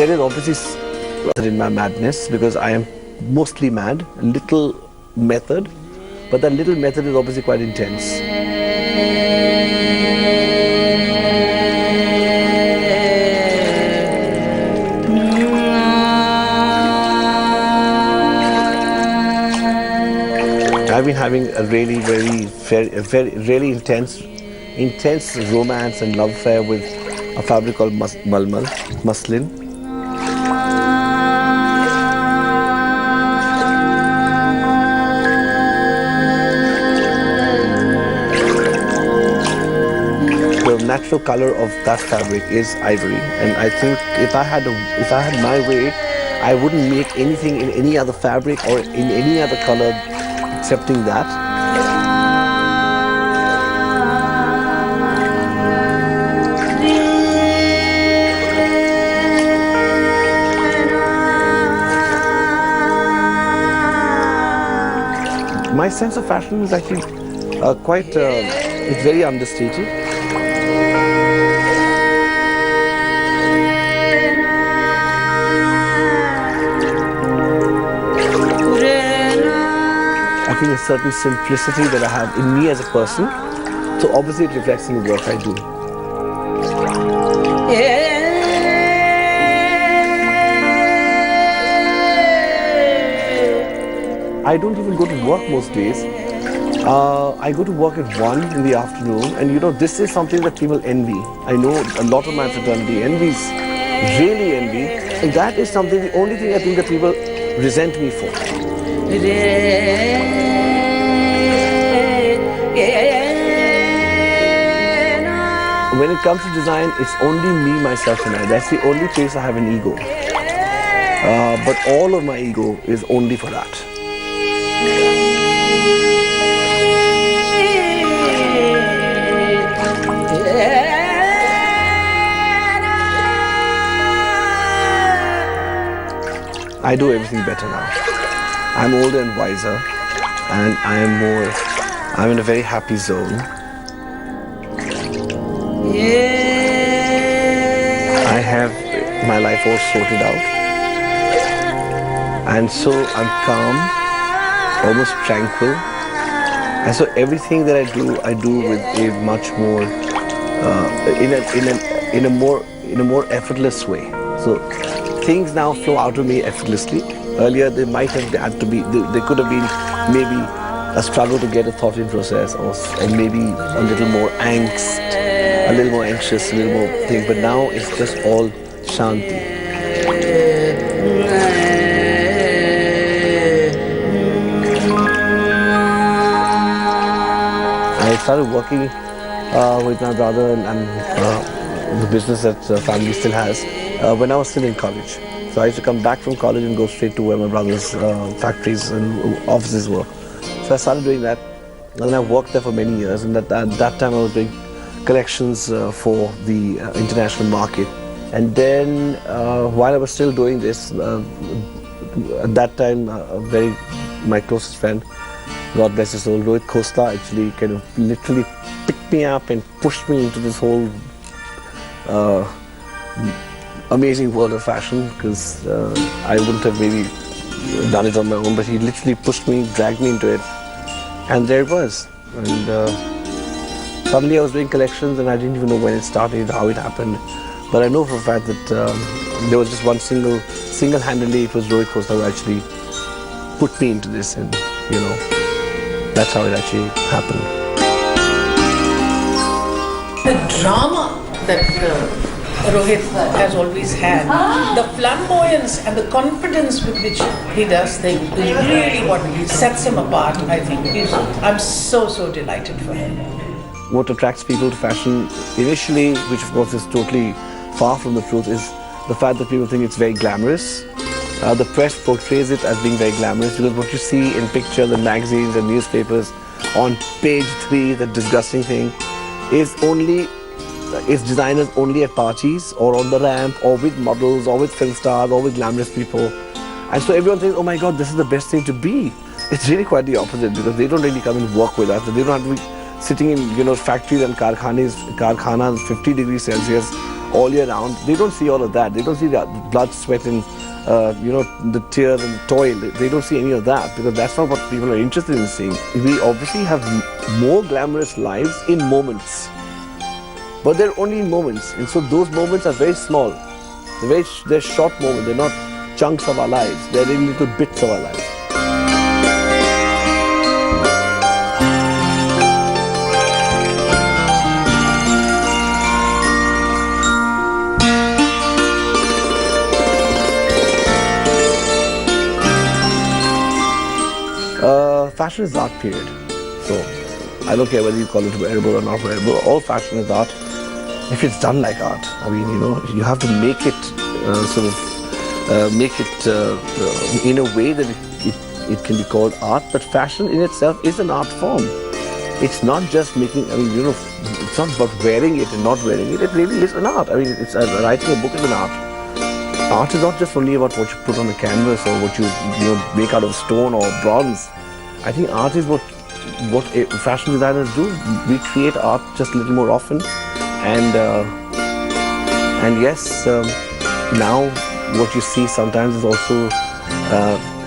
There is obviously in my madness because I am mostly mad, a little method, but that little method is obviously quite intense. I've been having a really really intense romance and love affair with a fabric called muslin. The natural color of that fabric is ivory, and I think if I had my way, I wouldn't make anything in any other fabric or in any other color excepting that. My sense of fashion is actually it's very understated. I think a certain simplicity that I have in me as a person, so obviously it reflects in the work I do. I don't even go to work most days. I go to work at 1 in the afternoon, and you know, this is something that people envy. I know a lot of my fraternity really envy, and that is something, the only thing I think that people resent me for. When it comes to design, it's only me, myself and I. That's the only place I have an ego. But all of my ego is only for that. I do everything better now. I'm older and wiser, and I'm in a very happy zone. I have my life all sorted out, and so I'm calm, almost tranquil, and so everything that I do with a much more in a more effortless way. So things now flow out of me effortlessly. Earlier they might have had to be, they could have been maybe a struggle to get a thought-in process, or maybe a little more angst, a little more anxious, a little more thing, but now it's just all shanti. I started working with my brother and the business that family still has when I was still in college. So I used to come back from college and go straight to where my brother's factories and offices were. So I started doing that, and then I worked there for many years, and at that time I was doing collections for the international market. And then while I was still doing this, at that time my closest friend, God bless his soul, Rohit Bal, actually kind of literally picked me up and pushed me into this whole amazing world of fashion, because I wouldn't have maybe done it on my own, but he literally pushed me, dragged me into it, and there it was. And suddenly I was doing collections, and I didn't even know when it started, how it happened, but I know for a fact that there was just one single-handedly, it was Rohit Bal who actually put me into this, and you know, that's how it actually happened. The drama that Rohit has always had, the flamboyance and the confidence with which he does things is really what sets him apart, I think. I'm so delighted for him. What attracts people to fashion initially, which of course is totally far from the truth, is the fact that people think it's very glamorous. The press portrays it as being very glamorous, because what you see in pictures and magazines and newspapers on page 3, the disgusting thing, is designers only at parties or on the ramp or with models or with film stars or with glamorous people. And so everyone thinks, oh my God, this is the best thing to be. It's really quite the opposite, because they don't really come and work with us. They don't have to be sitting in, you know, factories and karkhanas 50 degrees Celsius all year round. They don't see all of that. They don't see the blood, sweat, and the tears and the toil. They don't see any of that, because that's not what people are interested in seeing. We obviously have more glamorous lives in moments, but they're only in moments, and so those moments are very small. They're short moments. They're not chunks of our lives. They're really little bits of our lives. Fashion is art, period. So I don't care whether you call it wearable or not wearable. All fashion is art if it's done like art. I mean, you have to make it in a way that it can be called art. But fashion in itself is an art form. It's not just making. I mean, it's not about wearing it and not wearing it. It really is an art. I mean, it's writing a book is an art. Art is not just only about what you put on a canvas or what you make out of stone or bronze. I think art is what fashion designers do. We create art just a little more often, and yes, now what you see sometimes is also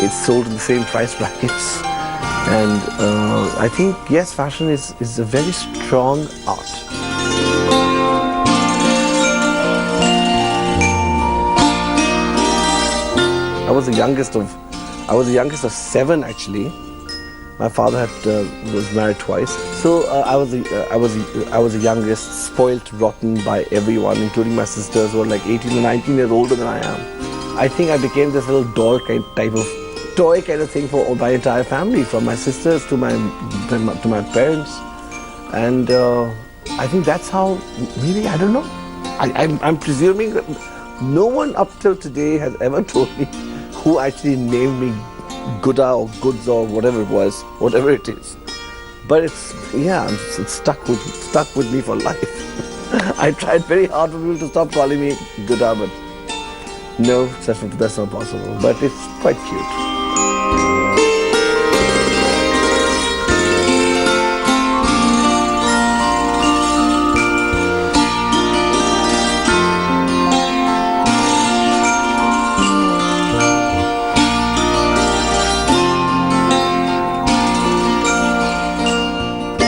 it's sold in the same price brackets, and I think yes, fashion is a very strong art. I was the youngest of 7 actually. My father was married twice, so I was the youngest, spoilt rotten by everyone, including my sisters, who were like 18 or 19 years older than I am. I think I became this little doll type of toy kind of thing for my entire family, from my sisters to my parents, and I think that's how. Maybe I don't know. I'm presuming that no one up till today has ever told me who actually named me Gooda or Goods or whatever it is. But it's stuck with me for life. I tried very hard for people to stop calling me Gooda, but no, that's not possible. But it's quite cute.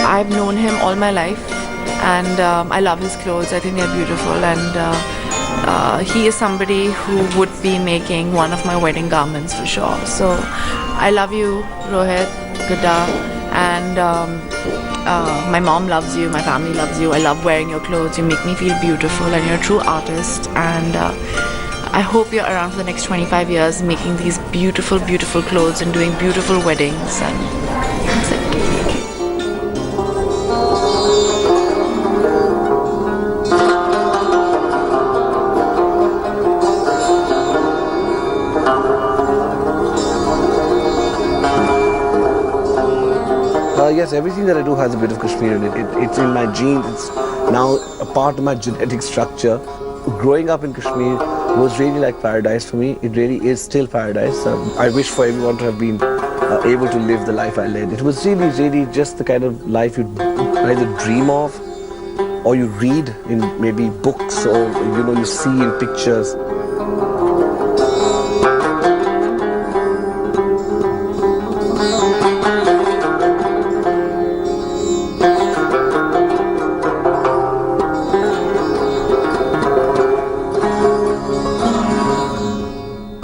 I've known him all my life, and I love his clothes. I think they're beautiful, and he is somebody who would be making one of my wedding garments for sure. So I love you, Rohit, Gooda, and my mom loves you, my family loves you. I love wearing your clothes. You make me feel beautiful, and you're a true artist, and I hope you're around for the next 25 years making these beautiful, beautiful clothes and doing beautiful weddings, and that's it. Yes, everything that I do has a bit of Kashmir in it. It's in my genes. It's now a part of my genetic structure. Growing up in Kashmir was really like paradise for me. It really is still paradise. I wish for everyone to have been able to live the life I led. It was really, really just the kind of life you either dream of or you read in maybe books, or you see in pictures.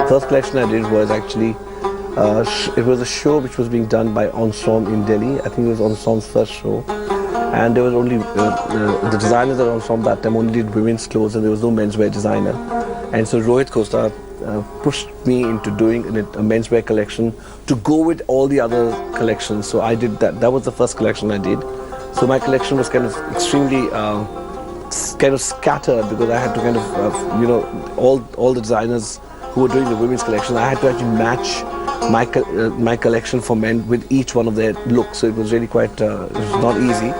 First collection I did was actually, it was a show which was being done by Ensemble in Delhi. I think it was Ensemble's first show. And there was only, the designers at Ensemble that time only did women's clothes, and there was no menswear designer. And so Rohit Costa pushed me into doing a menswear collection to go with all the other collections. So I did that. That was the first collection I did. So my collection was kind of extremely scattered, because I had to kind of, all the designers who were doing the women's collection, I had to actually match my collection for men with each one of their looks. So it was really quite, it was not easy,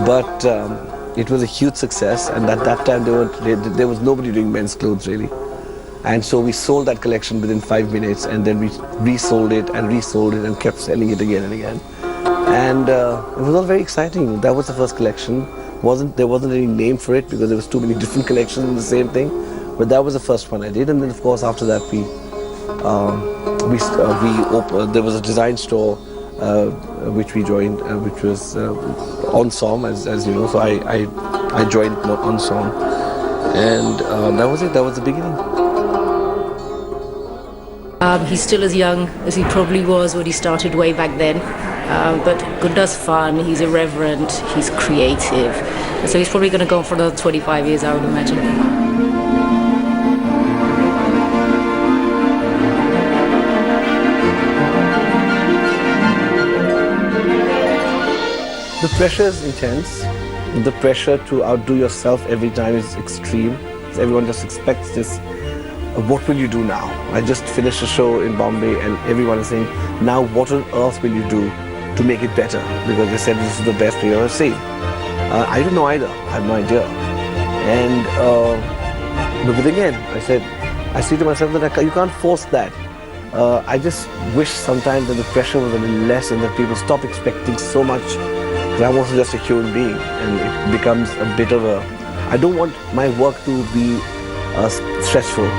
but it was a huge success. And at that time there was nobody doing men's clothes really. And so we sold that collection within 5 minutes, and then we resold it and kept selling it again and again. And it was all very exciting. That was the first collection. There wasn't any name for it because there was too many different collections in the same thing. But that was the first one I did, and then of course after that there was a design store which we joined, which was Ensemble, as you know. So I joined Ensemble, and that was it. That was the beginning. He's still as young as he probably was when he started way back then, but Gunda's fun, he's irreverent, he's creative, so he's probably going to go on for another 25 years, I would imagine. The pressure is intense. The pressure to outdo yourself every time is extreme. So everyone just expects this. What will you do now? I just finished a show in Bombay and everyone is saying, now what on earth will you do to make it better? Because they said this is the best we ever seen. I don't know either. I have no idea. And but then again, I say to myself that you can't force that. I just wish sometimes that the pressure was a little less and that people stop expecting so much. Because I'm also just a human being, and it becomes a bit of a... I don't want my work to be stressful.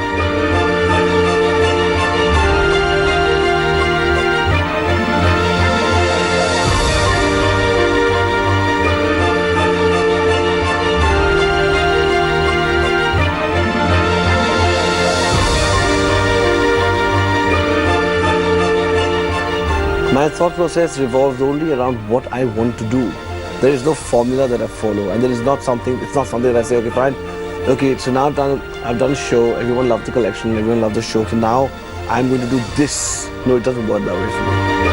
My thought process revolves only around what I want to do. There is no formula that I follow, and it's not something that I say, okay, fine, okay, so now I've done a show, everyone loved the collection, everyone loved the show, so now I'm going to do this. No, it doesn't work that way for me.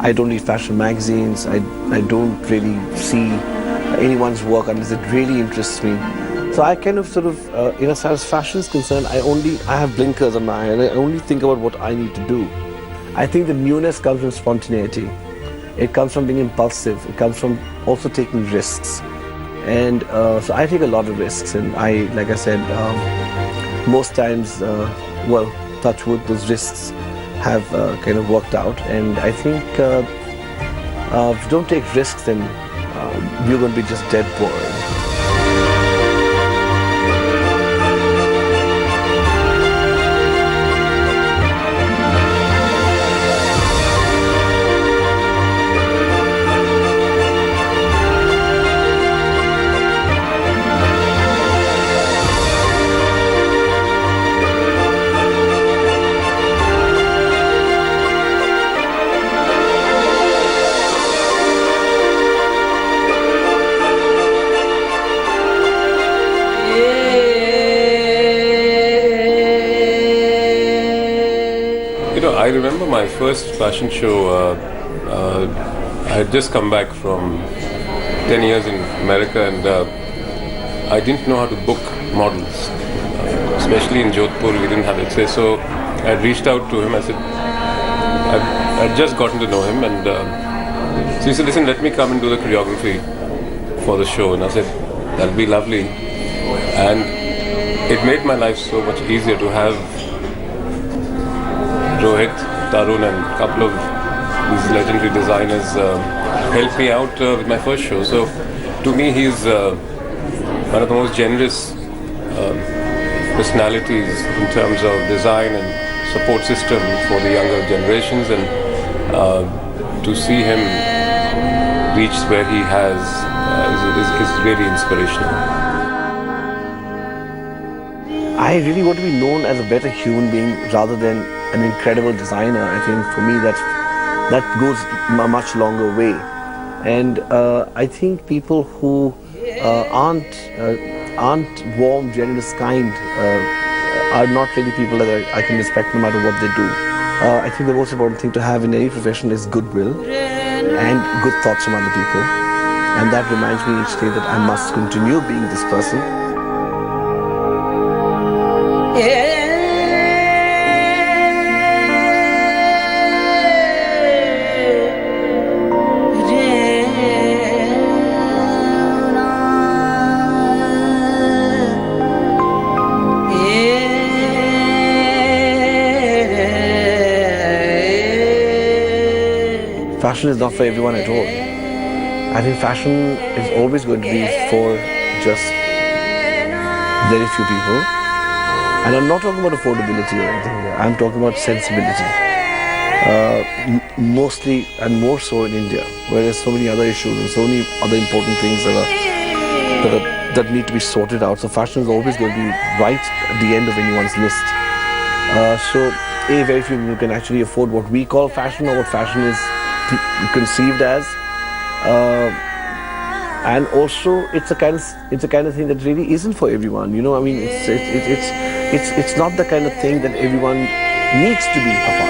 I don't read fashion magazines. I don't really see anyone's work unless it really interests me. So I kind of sort of, as far as fashion is concerned, I have blinkers on my eye and I only think about what I need to do. I think the newness comes from spontaneity. It comes from being impulsive. It comes from also taking risks. And so I take a lot of risks, and like I said, most times, touch wood, those risks have kind of worked out. And I think if you don't take risks, then you're going to be just dead boring. I remember my first fashion show. I had just come back from 10 years in America, and I didn't know how to book models, especially in Jodhpur. We didn't have access, so I reached out to him. I said, I'd just gotten to know him, and so he said, listen, let me come and do the choreography for the show. And I said, that'll be lovely. And it made my life so much easier to have Rohit, Tarun and a couple of these legendary designers helped me out with my first show. So to me, he's one of the most generous personalities in terms of design and support system for the younger generations, and to see him reach where he has is really inspirational. I really want to be known as a better human being rather than an incredible designer. I think for me that goes a much longer way. And I think people who aren't warm, generous, kind are not really people that I can respect no matter what they do. I think the most important thing to have in any profession is goodwill and good thoughts from other people. And that reminds me each day that I must continue being this person. fashion is not for everyone at all. I think fashion is always going to be for just very few people. And I'm not talking about affordability or anything here. I'm talking about sensibility. Mostly and more so in India, where there's so many other issues and so many other important things that need to be sorted out. So fashion is always going to be right at the end of anyone's list. So very few people can actually afford what we call fashion or what fashion is conceived as. And also, it's a kind of thing that really isn't for everyone. You know, I mean, it's not the kind of thing that everyone needs to be a part of.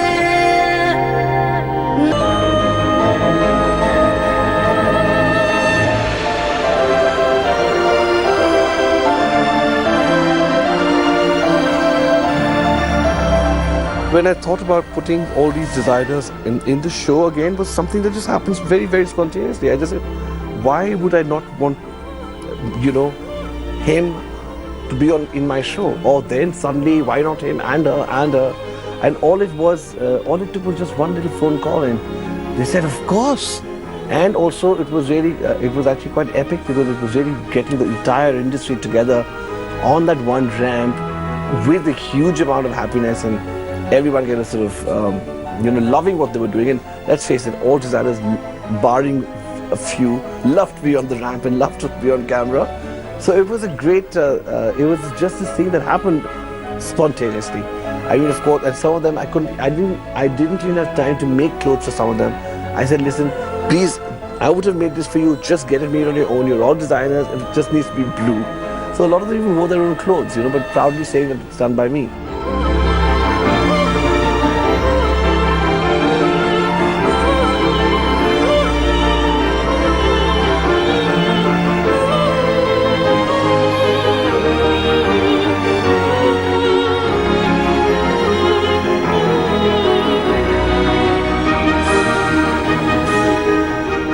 When I thought about putting all these designers in the show again, was something that just happens very, very spontaneously. I just said, why would I not want, you know, him to be in my show? Or then suddenly, why not him and her and her? And all it took was just one little phone call, and they said, of course. And also, it was actually quite epic, because it was really getting the entire industry together on that one ramp with a huge amount of happiness, and everyone kind of sort of, loving what they were doing. And let's face it, all designers, barring a few, loved to be on the ramp and loved to be on camera. So it was a great, it was just this thing that happened spontaneously. I mean, of course, and some of them I didn't even have time to make clothes for some of them. I said, listen, please, I would have made this for you, just get it made on your own. You're all designers, and it just needs to be blue. So a lot of them even wore their own clothes, but proudly saying that it's done by me.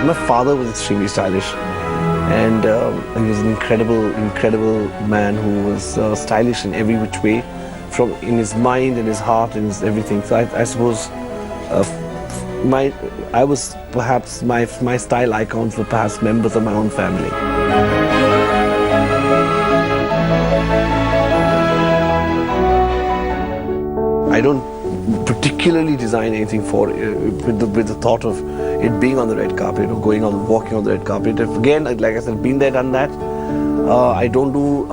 My father was extremely stylish, and he was an incredible man who was stylish in every which way, in his mind, in his heart, in his everything. So I suppose my style icons were perhaps members of my own family. I don't particularly design anything for with the thought of it being on the red carpet or walking on the red carpet. Again, like I said, been there, done that. I don't do.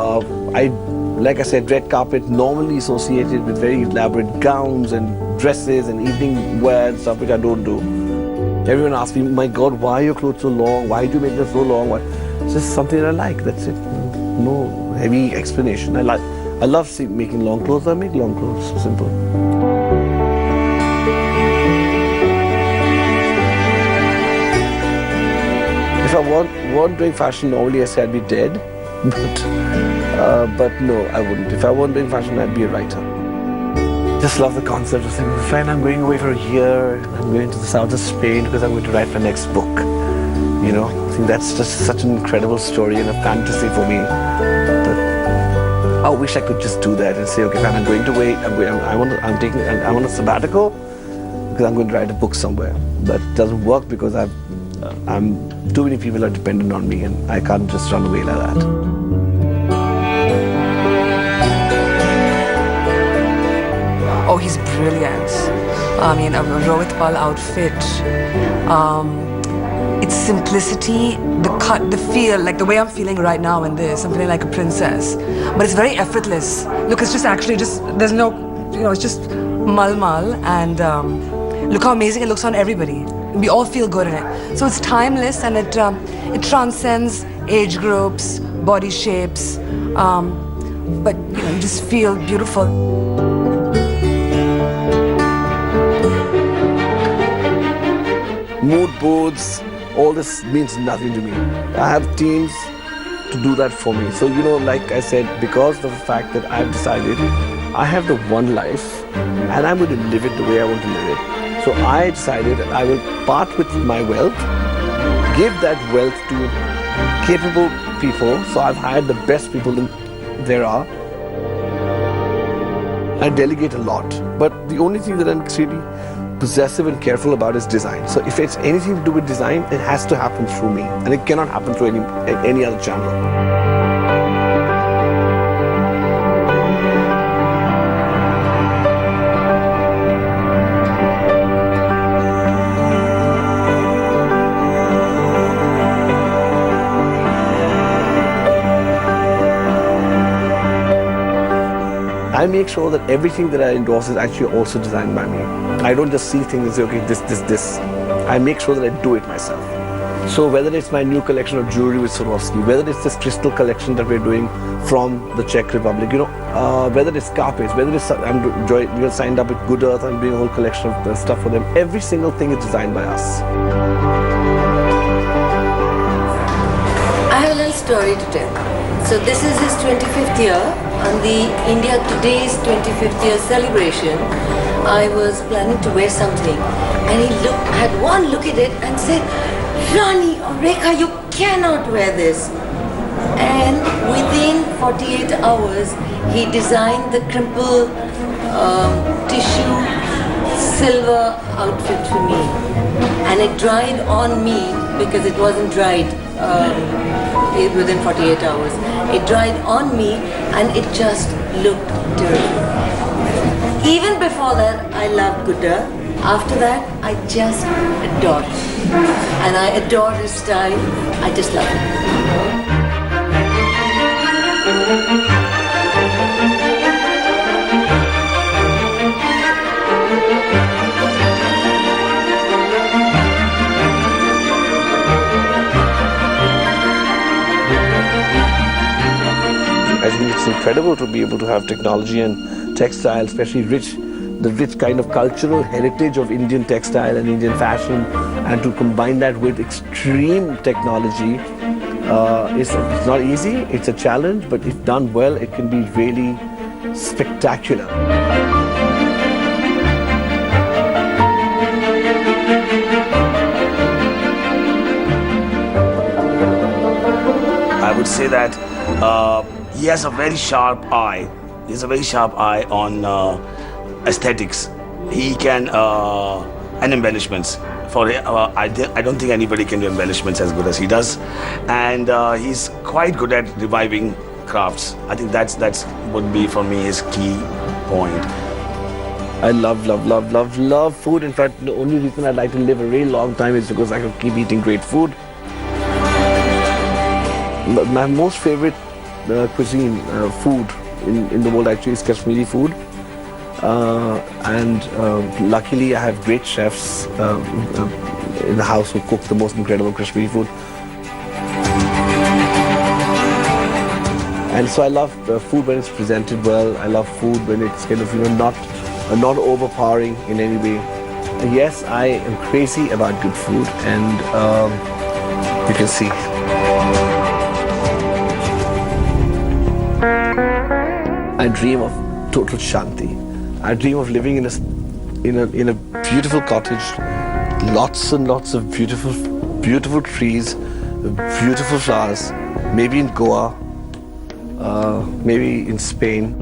Like I said, red carpet normally associated with very elaborate gowns and dresses and evening wear and stuff, which I don't do. Everyone asks me, "My God, why are your clothes so long? Why do you make them so long?" Why? It's just something that I like. That's it. No heavy explanation. I love making long clothes. I make long clothes. Simple. If I weren't doing fashion, normally I say I'd be dead, but no, I wouldn't. If I weren't doing fashion, I'd be a writer. Just love the concept of saying, friend, I'm going away for a year, I'm going to the south of Spain because I'm going to write my next book. I think that's just such an incredible story and a fantasy for me. But I wish I could just do that and say, okay, fine, I'm going to wait. I'm on a sabbatical because I'm going to write a book somewhere. But it doesn't work because too many people are dependent on me, and I can't just run away like that. Oh, he's brilliant. I mean, a Rohit Bal outfit. Its simplicity, the cut, the feel, like the way I'm feeling right now in this, I'm feeling like a princess. But it's very effortless. Look, it's just actually there's no, it's just mal, and look how amazing it looks on everybody. We all feel good in it. So it's timeless, and it transcends age groups, body shapes, but you just feel beautiful. Mood boards, all this means nothing to me. I have teams to do that for me. So like I said, because of the fact that I've decided I have the one life and I'm going to live it the way I want to live it. So I decided that I will part with my wealth, give that wealth to capable people. So I've hired the best people there are. I delegate a lot. But the only thing that I'm extremely possessive and careful about is design. So if it's anything to do with design, it has to happen through me, and it cannot happen through any other channel. I make sure that everything that I endorse is actually also designed by me. I don't just see things and say, okay, this. I make sure that I do it myself. So whether it's my new collection of jewelry with Swarovski, whether it's this crystal collection that we're doing from the Czech Republic, whether it's carpets, whether it's we're signed up with Good Earth, I'm doing a whole collection of stuff for them. Every single thing is designed by us. I have a little story to tell. So this is his 25th year. On the India Today's 25th year celebration, I was planning to wear something, and he had one look at it and said, "Rani or Rekha, you cannot wear this." And within 48 hours, he designed the crumple tissue silver outfit for me, and it dried on me because it wasn't dried within 48 hours. It dried on me and it just looked terrific. Even before that, I loved Gudda. After that, I just adored him. And I adore his style. I just love it. I think it's incredible to be able to have technology and textile, especially the rich kind of cultural heritage of Indian textile and Indian fashion, and to combine that with extreme technology. It's not easy, it's a challenge, but if done well, it can be really spectacular. I would say that he has a very sharp eye. He has a very sharp eye on aesthetics. He can and embellishments. I don't think anybody can do embellishments as good as he does, and he's quite good at reviving crafts. I think that's would be for me his key point. I love food. In fact, the only reason I'd like to live a really long time is because I can keep eating great food. My most favorite cuisine, food in the world actually is Kashmiri food. And luckily I have great chefs in the house who cook the most incredible Kashmiri food. And so I love food when it's presented well. I love food when it's kind of not overpowering in any way. Yes, I am crazy about good food, and you can see. I dream of total shanti. I dream of living in a beautiful cottage, lots and lots of beautiful trees, beautiful flowers. Maybe in Goa, maybe in Spain.